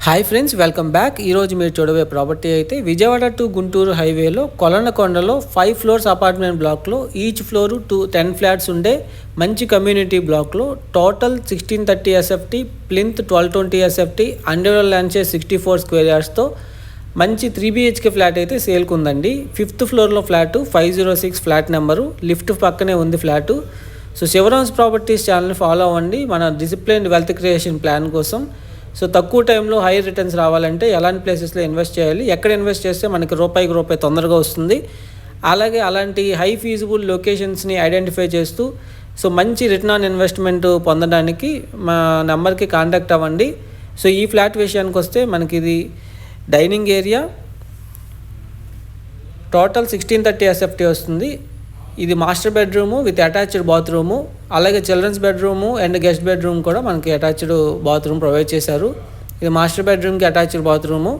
Hi friends, welcome back. ఈరోజు మీరు చూడబోయే ప్రాపర్టీ అయితే విజయవాడ టు గుంటూరు హైవేలో కొలనకొండలో 5 ఫ్లోర్స్ అపార్ట్మెంట్ బ్లాక్లో ఈచ్ ఫ్లోరు 10 ఫ్లాట్స్ ఉండే మంచి కమ్యూనిటీ బ్లాక్లో టోటల్ 1630 ఎస్ఎఫ్టీ ప్లింత్ 1220 ఎస్ఎఫ్టీ అండర్వెల్ ల్యాండ్ షేర్ 64 స్క్వేర్ యార్డ్స్తో మంచి 3 BHK ఫ్లాట్ అయితే సేల్కి ఉందండి. 5th ఫ్లోర్లో ఫ్లాటు 506 ఫ్లాట్ నెంబరు, లిఫ్ట్ పక్కనే ఉంది ఫ్లాటు. సో శివరామ్స్ ప్రాపర్టీస్ ఛానల్ని ఫాలో అవ్వండి మన డిసిప్లైన్డ్ వెల్త్ క్రియేషన్ ప్లాన్ కోసం. సో తక్కువ టైంలో హై రిటర్న్స్ రావాలంటే ఎలాంటి ప్లేసెస్లో ఇన్వెస్ట్ చేయాలి, ఎక్కడ ఇన్వెస్ట్ చేస్తే మనకి రూపాయికి రూపాయి తొందరగా వస్తుంది, అలాగే అలాంటి హై ఫీజిబుల్ లొకేషన్స్ని ఐడెంటిఫై చేస్తూ సో మంచి రిటర్న్ ఆన్ ఇన్వెస్ట్మెంట్ పొందడానికి మా నెంబర్కి కాంటాక్ట్ అవ్వండి. సో ఈ ఫ్లాట్ విషయానికి వస్తే మనకి ఇది డైనింగ్ ఏరియా, టోటల్ 1630 ఎస్ఎఫ్టీ వస్తుంది. ఇది master bedroom with attached bathroom, అలాగే children's bedroom and guest bedroom కూడా మనకి అటాచ్డ్ బాత్రూమ్ ప్రొవైడ్ చేశారు. ఇది మాస్టర్ బెడ్రూమ్కి అటాచ్డ్ బాత్రూము,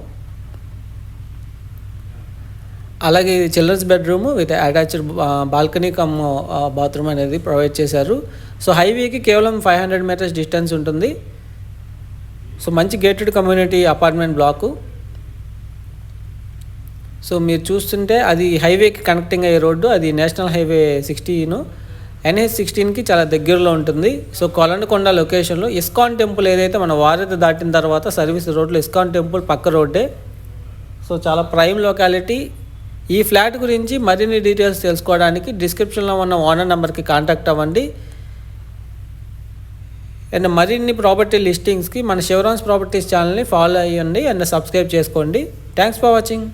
అలాగే ఇది children's bedroom with attached balcony cum bathroom అనేది ప్రొవైడ్ చేశారు. సో హైవేకి కేవలం 500 మీటర్స్ డిస్టెన్స్ ఉంటుంది. సో మంచి gated community apartment block. So మీరు చూస్తుంటే అది హైవేకి కనెక్టింగ్ అయ్యే రోడ్డు, అది నేషనల్ హైవే 16 NH16కి చాలా దగ్గరలో ఉంటుంది. సో కొలనకొండ లొకేషన్లో ఇస్కాన్ టెంపుల్ ఏదైతే మన వారధి దాటిన తర్వాత సర్వీస్ రోడ్లో ఇస్కాన్ టెంపుల్ పక్క రోడ్డే. సో చాలా ప్రైమ్ లొకాలిటీ. ఈ ఫ్లాట్ గురించి మరిన్ని డీటెయిల్స్ తెలుసుకోవడానికి డిస్క్రిప్షన్లో ఉన్న ఓనర్ నెంబర్కి కాంటాక్ట్ అవ్వండి. అండ్ మరిన్ని ప్రాపర్టీ లిస్టింగ్స్కి మన శివరామ్స్ ప్రాపర్టీస్ ఛానల్ని ఫాలో అయ్యండి అండ్ సబ్స్క్రైబ్ చేసుకోండి. Thanks for watching.